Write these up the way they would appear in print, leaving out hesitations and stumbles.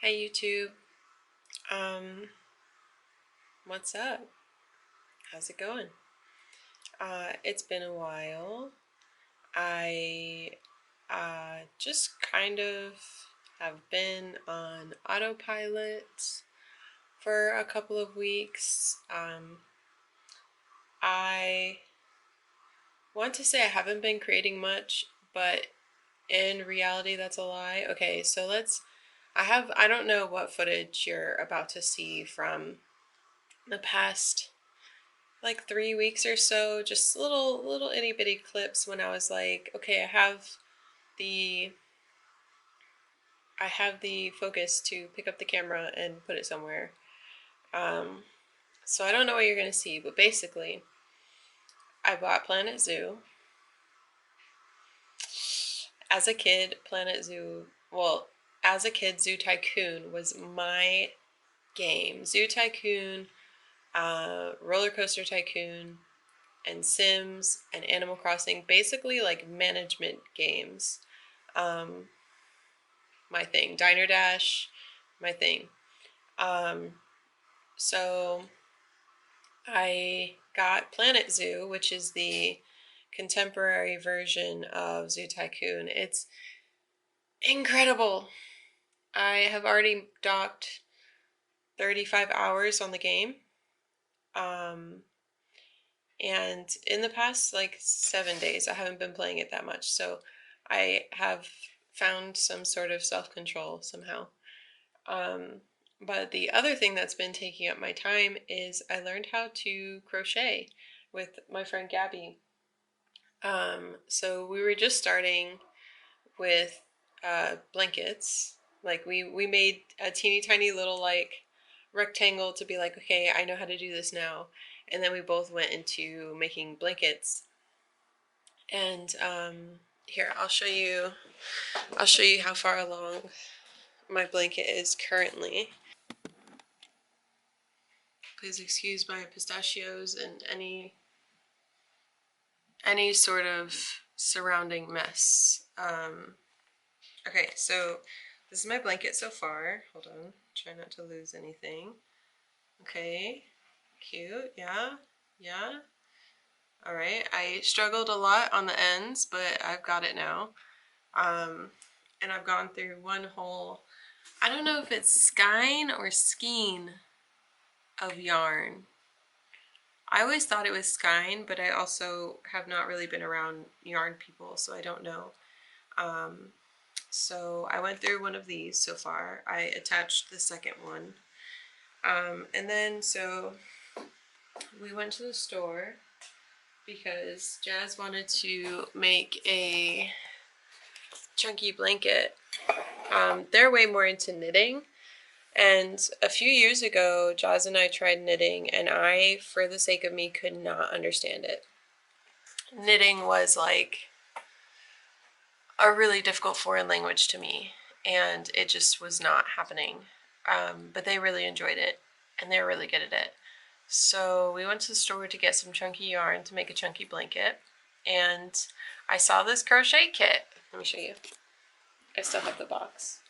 Hi YouTube. What's up? How's it going? It's been a while. I just kind of have been on autopilot for a couple of weeks. I want to say I haven't been creating much, but in reality that's a lie. Okay, so I don't know what footage you're about to see from the past like 3 weeks or so, just little itty bitty clips when I was like, okay, the I have the focus to pick up the camera and put it somewhere. So I don't know what you're gonna see, but basically I bought Planet Zoo. As a kid, as a kid, Zoo Tycoon was my game. Zoo Tycoon, Roller Coaster Tycoon, and Sims and Animal Crossing, basically like management games. My thing. Diner Dash, my thing. So I got Planet Zoo, which is the contemporary version of Zoo Tycoon. It's incredible. I have already docked 35 hours on the game. And in the past like 7 days, I haven't been playing it that much. So I have found some sort of self-control somehow. But the other thing that's been taking up my time is I learned how to crochet with my friend Gabby. So we were just starting with blankets. Like we made a teeny tiny little like rectangle to be like, okay, I know how to do this now. And then we both went into making blankets. And here, I'll show you how far along my blanket is currently. Please excuse my pistachios and any sort of surrounding mess. Okay, so this is my blanket so far. Hold on, try not to lose anything. Okay, cute, yeah. All right, I struggled a lot on the ends, but I've got it now. And I've gone through one whole, I don't know if it's skein or skein of yarn. I always thought it was skein, but I also have not really been around yarn people, so I don't know. So I went through one of these so far. I attached the second one. And then so we went to the store because Jazz wanted to make a chunky blanket. They're way more into knitting. And a few years ago, Jazz and I tried knitting, and I, for the sake of me, could not understand it. Knitting was like a really difficult foreign language to me, and it just was not happening. But they really enjoyed it, and they're really good at it. So we went to the store to get some chunky yarn to make a chunky blanket, and I saw this crochet kit. Let me show you. I still have the box.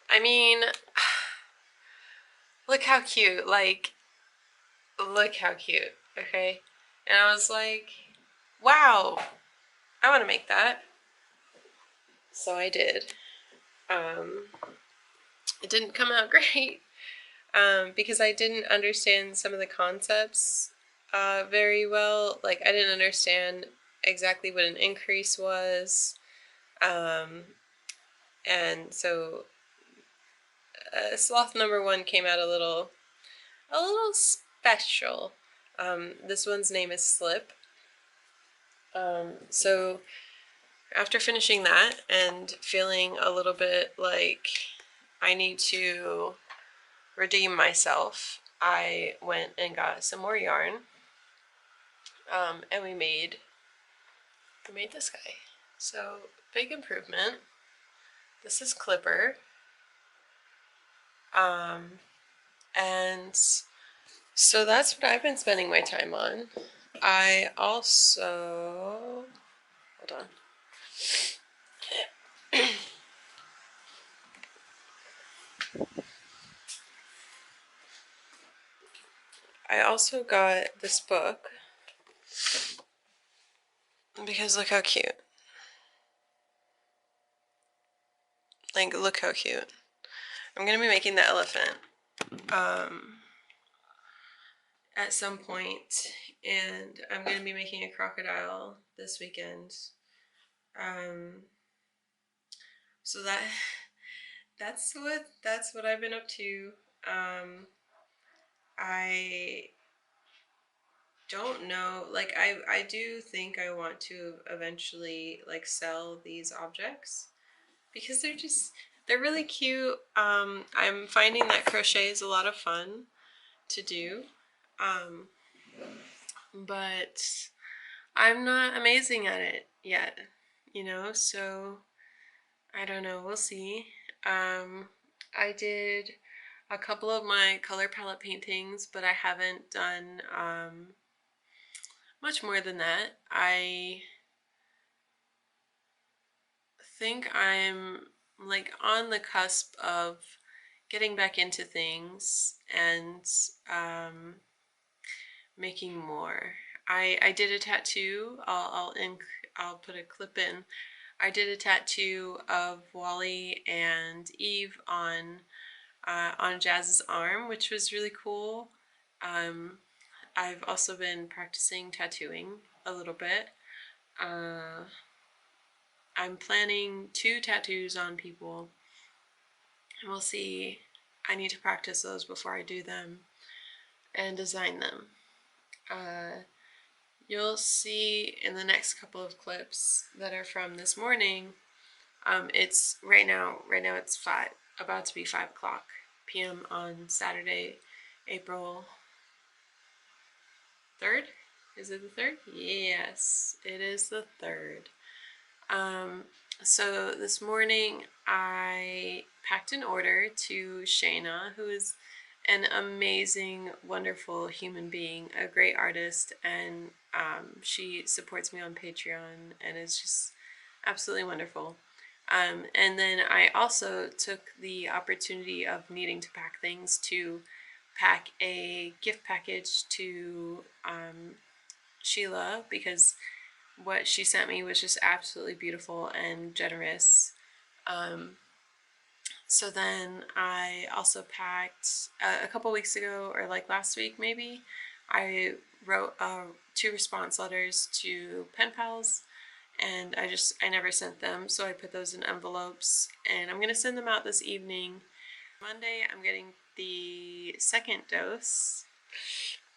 I mean, look how cute, like, look how cute, okay? And I was like, wow, I want to make that. So I did. It didn't come out great because I didn't understand some of the concepts very well. Like, I didn't understand exactly what an increase was. And so sloth number 1 came out a little special. This one's name is Slip. So after finishing that and feeling a little bit like I need to redeem myself, I went and got some more yarn. And we made this guy. So big improvement. This is Clipper. And so that's what I've been spending my time on. I also, hold on. I also got this book because look how cute. Like, look how cute. I'm gonna be making the elephant at some point, and I'm gonna be making a crocodile this weekend. So that's what I've been up to. I don't know, like I do think I want to eventually like sell these objects because they're really cute. I'm finding that crochet is a lot of fun to do. But I'm not amazing at it yet, so I don't know, we'll see. I did a couple of my color palette paintings, but I haven't done much more than that. I think I'm like on the cusp of getting back into things and making more. I did a tattoo. I'll put a clip in. I did a tattoo of Wally and Eve on Jazz's arm, which was really cool. I've also been practicing tattooing a little bit. I'm planning 2 tattoos on people. We'll see. I need to practice those before I do them and design them. You'll see in the next couple of clips that are from this morning. It's right now it's about to be 5 p.m. on Saturday, April 3rd. Is it the 3rd? Yes, it is the 3rd. So this morning I packed an order to Shayna, who is an amazing, wonderful human being, a great artist, and she supports me on Patreon and is just absolutely wonderful. And then I also took the opportunity of needing to pack things to pack a gift package to Sheila, because what she sent me was just absolutely beautiful and generous. So then I also packed a couple weeks ago, or like last week maybe, I wrote 2 response letters to pen pals, and I never sent them, so I put those in envelopes, and I'm gonna send them out this evening. Monday I'm getting the 2nd dose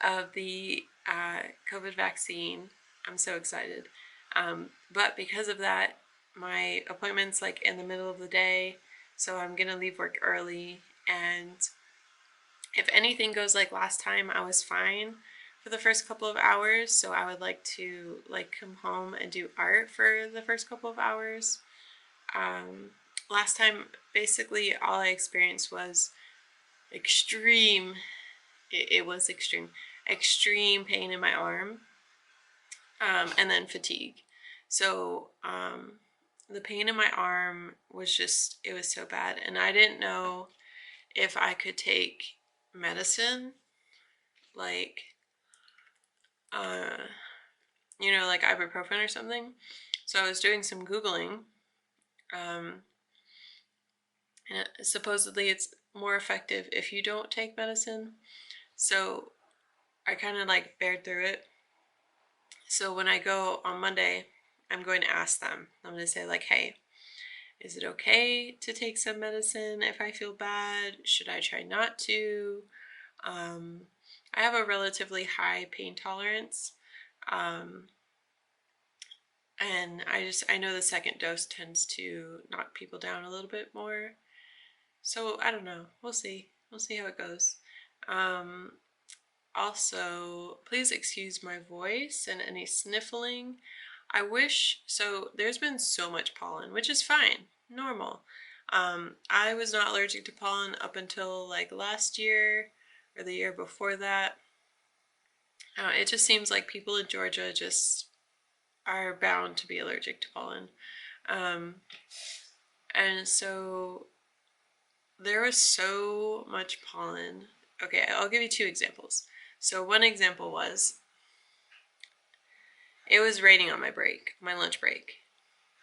of the COVID vaccine. I'm so excited. But because of that, my appointment's like in the middle of the day, so I'm gonna leave work early, and if anything goes like last time, I was fine for the first couple of hours, so I would like to like come home and do art for the first couple of hours. Last time, basically all I experienced was extreme, it was extreme pain in my arm, and then fatigue. So the pain in my arm was just, it was so bad, and I didn't know if I could take medicine, like like ibuprofen or something. So I was doing some Googling, and supposedly it's more effective if you don't take medicine. So I kind of like bared through it. So when I go on Monday, I'm going to ask them. I'm going to say like, hey, is it okay to take some medicine if I feel bad? Should I try not to? I have a relatively high pain tolerance. And I know the 2nd dose tends to knock people down a little bit more. So I don't know. We'll see. We'll see how it goes. Also, please excuse my voice and any sniffling. So there's been so much pollen, which is fine, normal. I was not allergic to pollen up until like last year or the year before that. It just seems like people in Georgia just are bound to be allergic to pollen. And so there was so much pollen. Okay, I'll give you 2 examples. So one example was, it was raining on my break, my lunch break.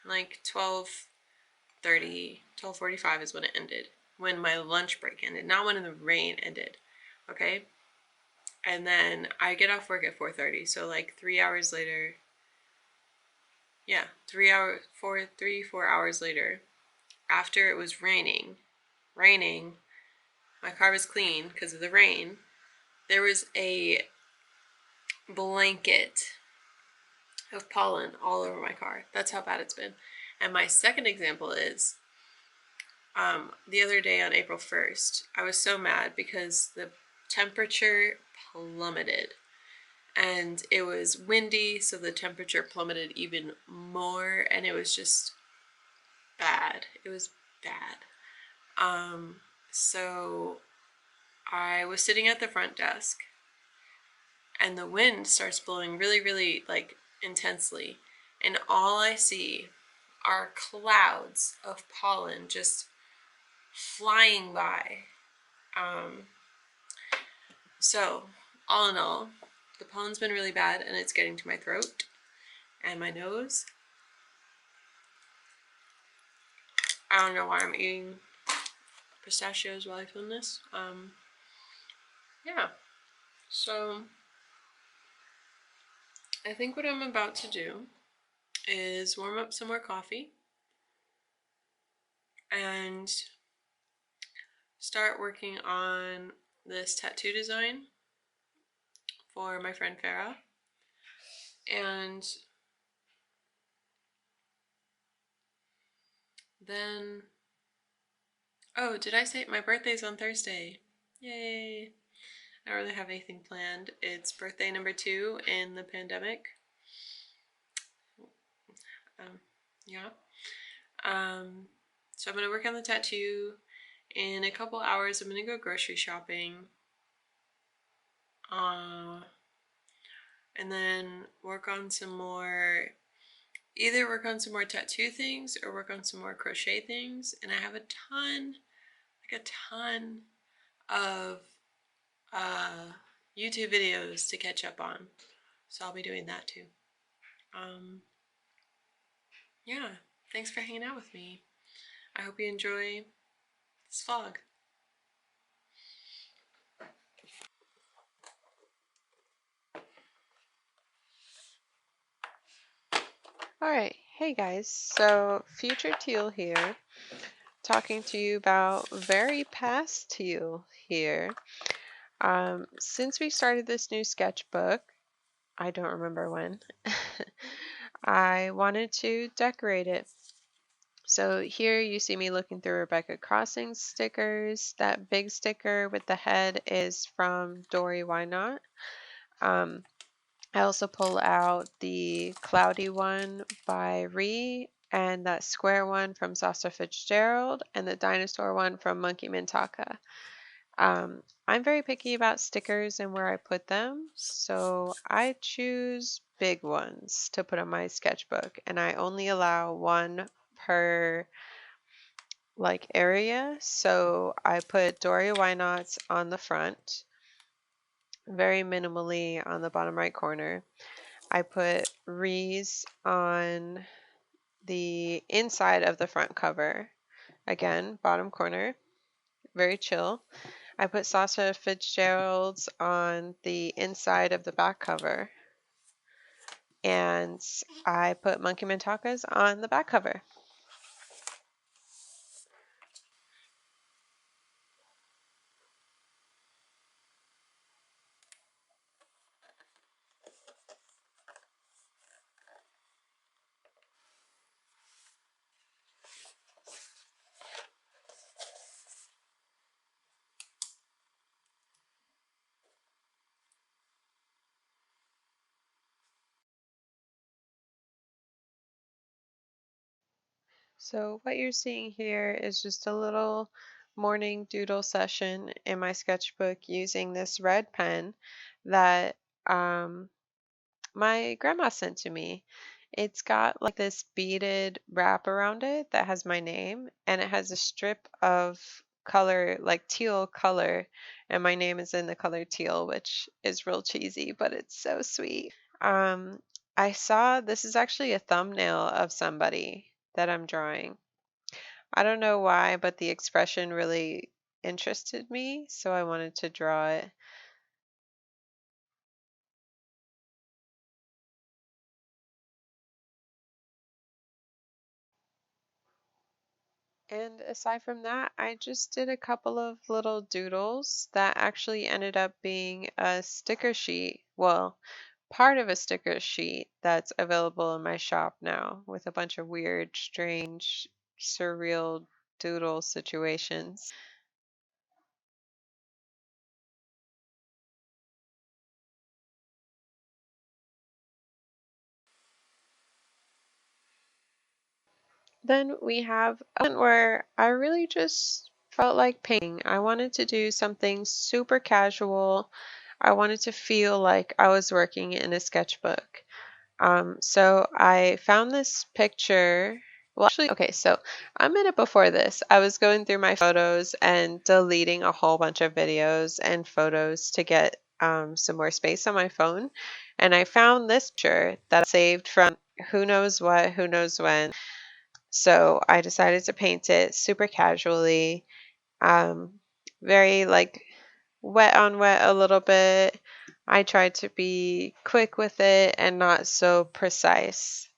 Like 12:30, 12:45 is when it ended. When my lunch break ended, not when the rain ended. Okay? And then I get off work at 4:30, so like 3 hours later. Yeah, 4 hours later, after it was raining, my car was clean because of the rain. There was a blanket of pollen all over my car. That's how bad it's been. And my second example is, the other day on April 1st, I was so mad because the temperature plummeted. And it was windy, so the temperature plummeted even more, and it was just bad. It was bad. So I was sitting at the front desk, and the wind starts blowing really, really like intensely, and all I see are clouds of pollen just flying by. So all in all, the pollen's been really bad, and it's getting to my throat and my nose. I don't know why I'm eating pistachios while I film this. Yeah. So I think what I'm about to do is warm up some more coffee and start working on this tattoo design for my friend Farah. And then, oh, did I say my birthday's on Thursday? Yay! I don't really have anything planned. It's birthday number 2 in the pandemic. Yeah. So I'm gonna work on the tattoo. In a couple hours, I'm gonna go grocery shopping. And then work on some more, either work on some more tattoo things or work on some more crochet things. And I have a ton of YouTube videos to catch up on. So I'll be doing that too. Yeah, thanks for hanging out with me. I hope you enjoy this vlog. Alright, hey guys, so Future Teal here, talking to you about very past Teal here. Since we started this new sketchbook, I don't remember when, I wanted to decorate it. So here you see me looking through Rebecca Crossing stickers. That big sticker with the head is from Dory Why Not. I also pull out the cloudy one by Ree, and that square one from Sasa Fitzgerald, and the dinosaur one from Monkey Mintaka. I'm very picky about stickers and where I put them, so I choose big ones to put on my sketchbook, and I only allow one per like area. So I put Dory Why Nots on the front, very minimally on the bottom right corner. I put Rees on the inside of the front cover, again, bottom corner, very chill. I put Sasha Fitzgerald's on the inside of the back cover, and I put Monkey Mintaka's on the back cover. So what you're seeing here is just a little morning doodle session in my sketchbook using this red pen that my grandma sent to me. It's got like this beaded wrap around it that has my name, and it has a strip of color, like teal color, and my name is in the color teal, which is real cheesy, but it's so sweet. Um, I saw this is actually a thumbnail of somebody that I'm drawing. I don't know why, but the expression really interested me, so I wanted to draw it. And aside from that, I just did a couple of little doodles that actually ended up being a sticker sheet. Well, part of a sticker sheet that's available in my shop now with a bunch of weird, strange, surreal doodle situations. Then we have a moment where I really just felt like painting. I wanted to do something super casual. I wanted to feel like I was working in a sketchbook. So I found this picture. Well, actually, okay, so a minute before this, I was going through my photos and deleting a whole bunch of videos and photos to get some more space on my phone. And I found this picture that I saved from who knows what, who knows when. So I decided to paint it super casually, very like wet on wet a little bit. I tried to be quick with it and not so precise.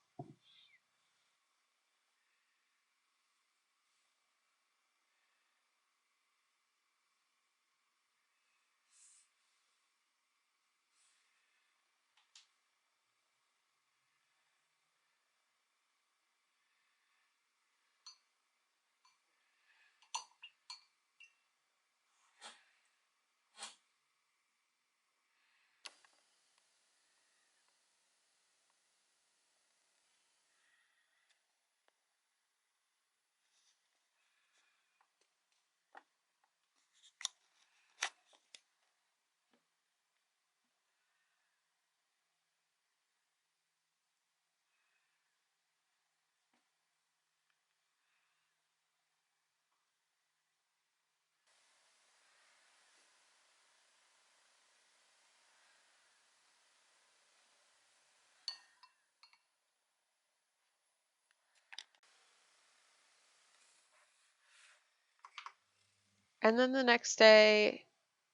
And then the next day,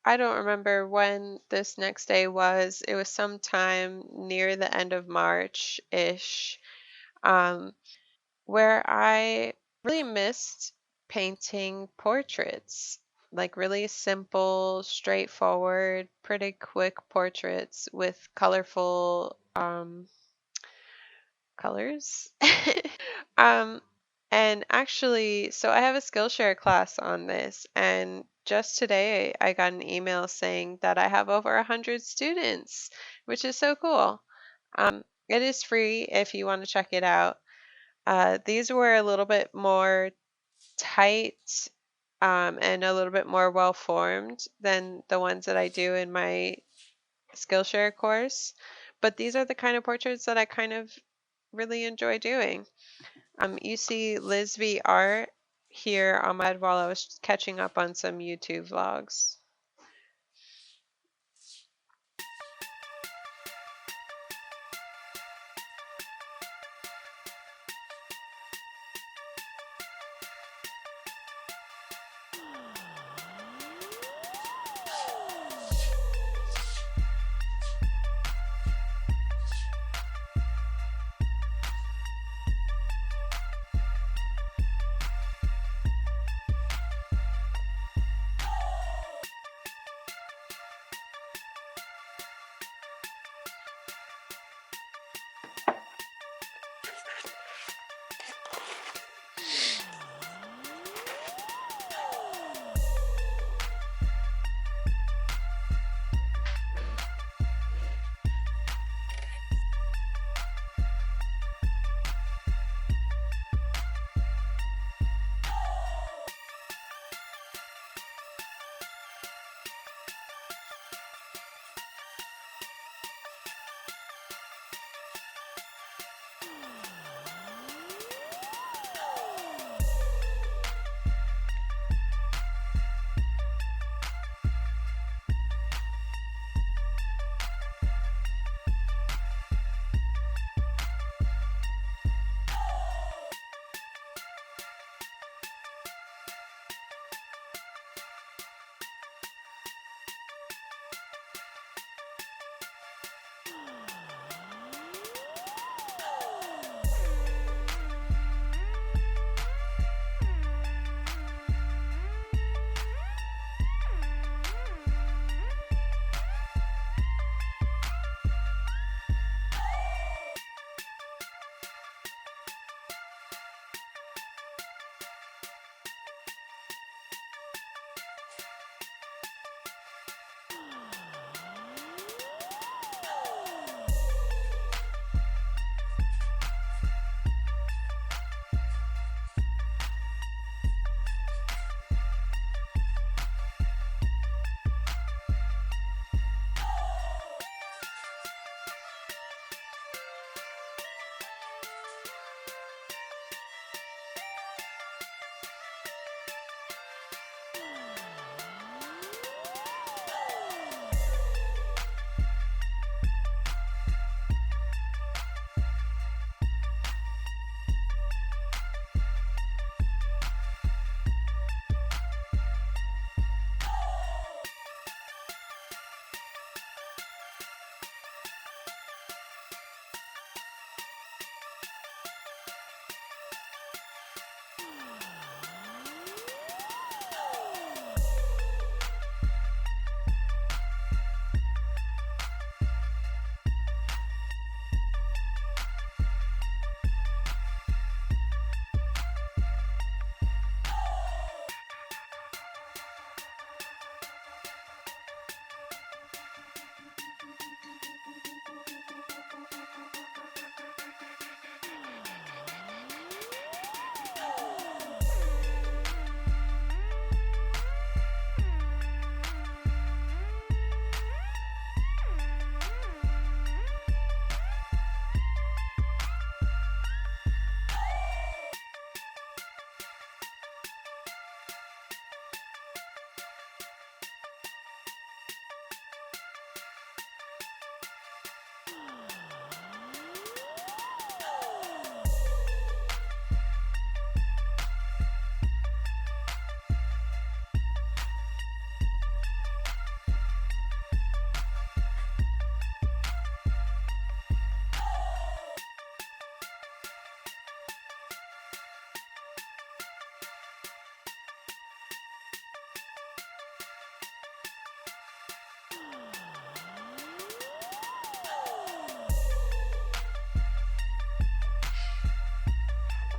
I don't remember when this next day was. It was sometime near the end of March-ish, um, where I really missed painting portraits, like really simple, straightforward, pretty quick portraits with colorful colors. Um, and actually, so I have a Skillshare class on this, and just today I got an email saying that I have over 100 students, which is so cool. It is free if you want to check it out. These were a little bit more tight and a little bit more well formed than the ones that I do in my Skillshare course, but these are the kind of portraits that I kind of really enjoy doing. You see Liz V art here on my head while I was catching up on some YouTube vlogs.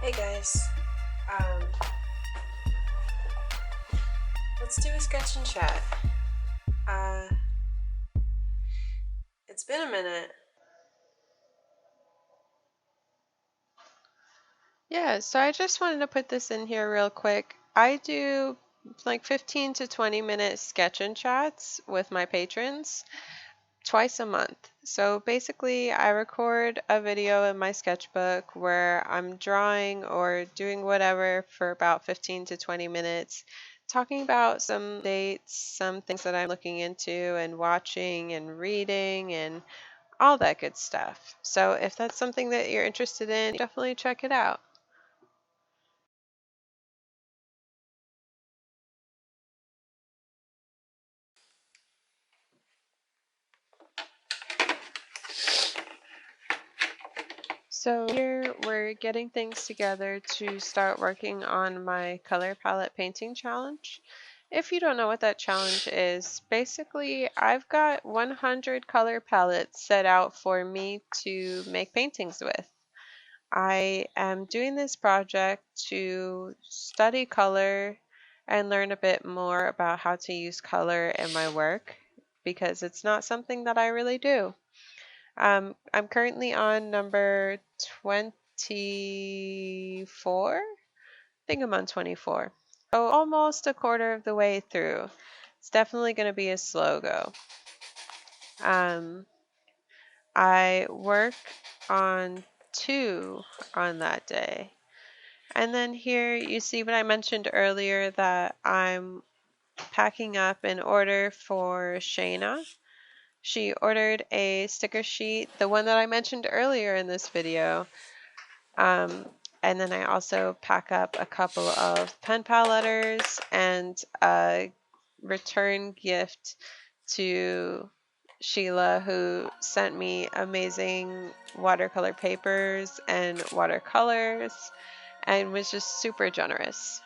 Hey guys, let's do a sketch and chat. It's been a minute. Yeah, so I just wanted to put this in here real quick. I do like 15 to 20-minute sketch and chats with my patrons twice a month. So basically, I record a video in my sketchbook where I'm drawing or doing whatever for about 15 to 20 minutes, talking about some dates, some things that I'm looking into and watching and reading and all that good stuff. So if that's something that you're interested in, definitely check it out. So here we're getting things together to start working on my color palette painting challenge. If you don't know what that challenge is, basically I've got 100 color palettes set out for me to make paintings with. I am doing this project to study color and learn a bit more about how to use color in my work because it's not something that I really do. I'm currently on number 24. I think I'm on 24. So almost a quarter of the way through. It's definitely going to be a slow go. I work on 2 on that day. And then here you see what I mentioned earlier that I'm packing up an order for Shayna. She ordered a sticker sheet, the one that I mentioned earlier in this video. And then I also pack up a couple of pen pal letters and a return gift to Sheila, who sent me amazing watercolor papers and watercolors and was just super generous.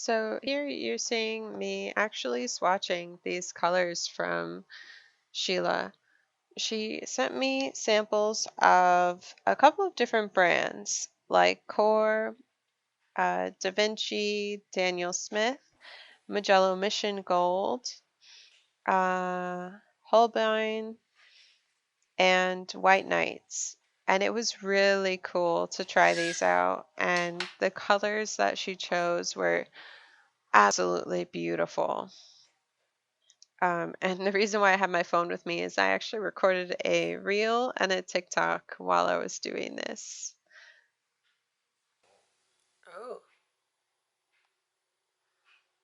So here you're seeing me actually swatching these colors from Sheila. She sent me samples of a couple of different brands like Core, Da Vinci, Daniel Smith, Magello Mission Gold, uh, Holbein, and White Knights. And it was really cool to try these out. And the colors that she chose were absolutely beautiful. And the reason why I have my phone with me is I actually recorded a reel and a TikTok while I was doing this. Oh,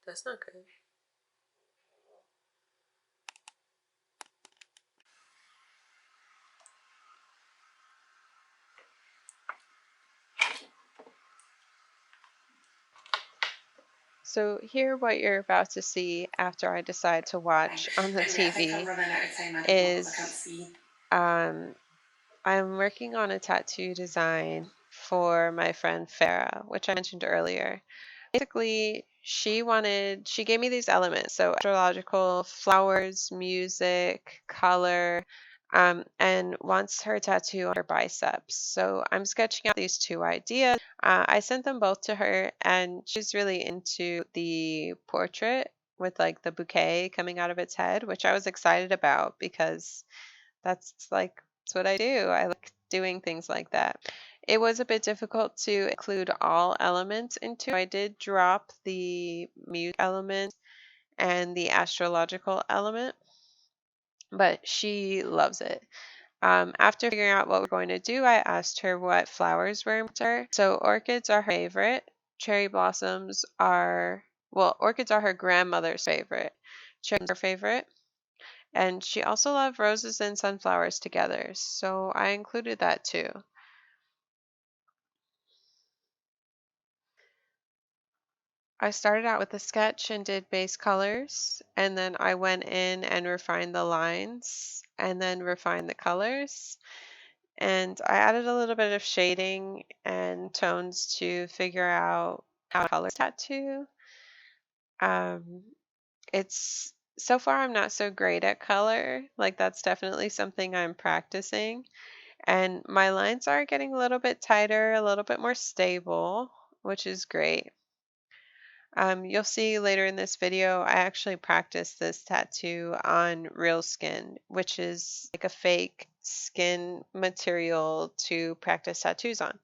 that's not good. So here what you're about to see after I decide to watch on the TV is I'm working on a tattoo design for my friend Farah, which I mentioned earlier. Basically, she gave me these elements. So astrological, flowers, music, color, and wants her tattoo on her biceps. So I'm sketching out these two ideas. I sent them both to her, and she's really into the portrait with like the bouquet coming out of its head, which I was excited about because that's what I do. I like doing things like that. It was a bit difficult to include all elements into it. I did drop the music element and the astrological element, but she loves it. After figuring out what we're going to do, I asked her what flowers were important to her. So orchids are her favorite. Cherry blossoms are, well, orchids are her grandmother's favorite. Cherries are her favorite. And she also loved roses and sunflowers together, so I included that too. I started out with a sketch and did base colors, and then I went in and refined the lines, and then refined the colors. And I added a little bit of shading and tones to figure out how to color tattoo. Um, it's so far I'm not so great at color. Like that's definitely something I'm practicing. And my lines are getting a little bit tighter, a little bit more stable, which is great. You'll see later in this video, I actually practiced this tattoo on real skin, which is like a fake skin material to practice tattoos on.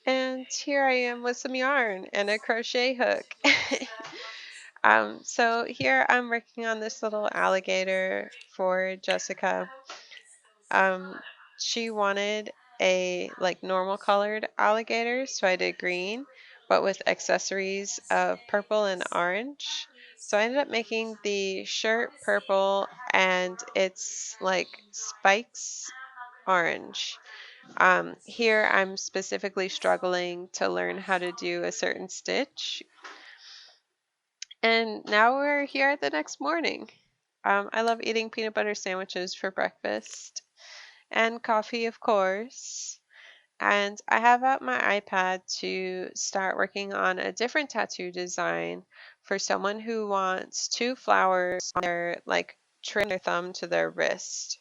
And here I am with some yarn and a crochet hook. So here I'm working on this little alligator for Jessica. Um, she wanted a like normal colored alligator, so I did green, but with accessories of purple and orange. So I ended up making the shirt purple and it's like spikes orange. Here I'm specifically struggling to learn how to do a certain stitch. And now we're here the next morning. I love eating peanut butter sandwiches for breakfast and coffee, of course. And I have out my iPad to start working on a different tattoo design for someone who wants two flowers on their, like, trim their thumb to their wrist.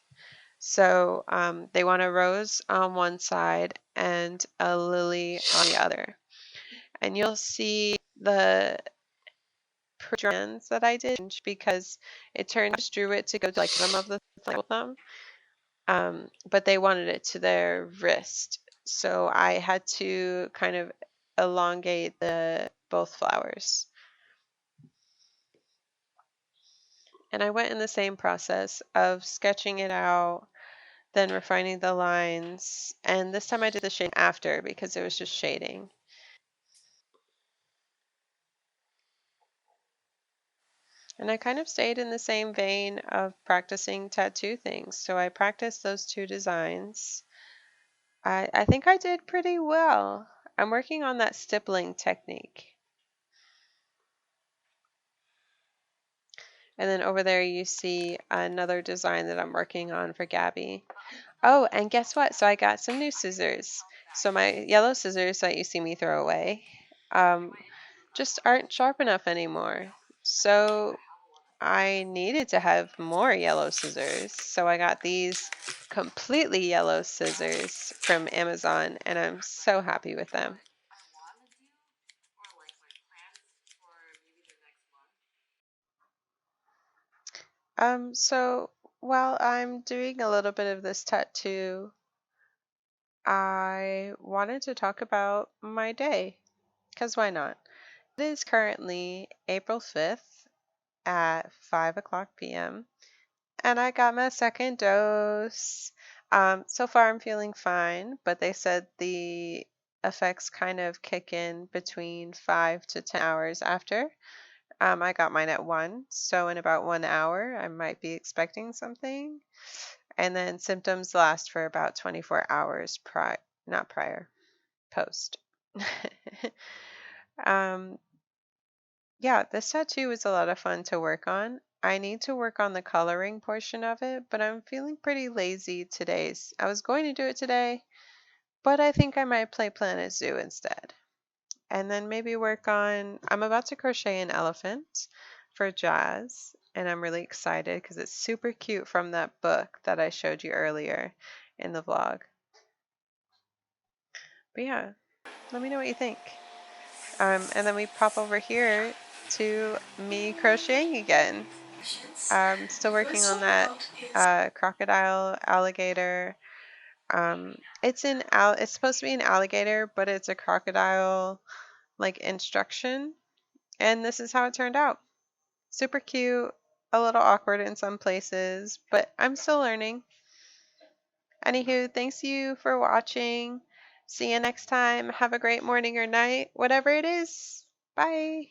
So they want a rose on one side and a lily on the other. And you'll see the strands that I did because it turned, I just drew it to go to like the bottom of the thumb. But they wanted it to their wrist. So I had to kind of elongate the both flowers. And I went in the same process of sketching it out, then refining the lines. And this time I did the shading after because it was just shading. And I kind of stayed in the same vein of practicing tattoo things. So I practiced those two designs. I think I did pretty well. I'm working on that stippling technique. And then over there you see another design that I'm working on for Gabby. Oh, and guess what? So I got some new scissors. So my yellow scissors that you see me throw away just aren't sharp enough anymore. So I needed to have more yellow scissors. So I got these completely yellow scissors from Amazon, and I'm so happy with them. So while I'm doing a little bit of this tattoo, I wanted to talk about my day, because why not? It is currently April 5th at 5 o'clock p.m. and I got my second dose. So far I'm feeling fine, but they said the effects kind of kick in between 5 to 10 hours after. I got mine at 1, so in about 1 hour I might be expecting something. And then symptoms last for about 24 hours not prior, post. um, yeah, this tattoo was a lot of fun to work on. I need to work on the coloring portion of it, but I'm feeling pretty lazy today. I was going to do it today, but I think I might play Planet Zoo instead. And then maybe I'm about to crochet an elephant for Jazz, and I'm really excited because it's super cute from that book that I showed you earlier in the vlog. But yeah, let me know what you think. And then we pop over here to me crocheting again. I'm still working on that crocodile alligator. It's supposed to be an alligator, but it's a crocodile like instruction. And this is how it turned out. Super cute, a little awkward in some places, but I'm still learning. Anywho, thanks you for watching. See you next time. Have a great morning or night, whatever it is. Bye.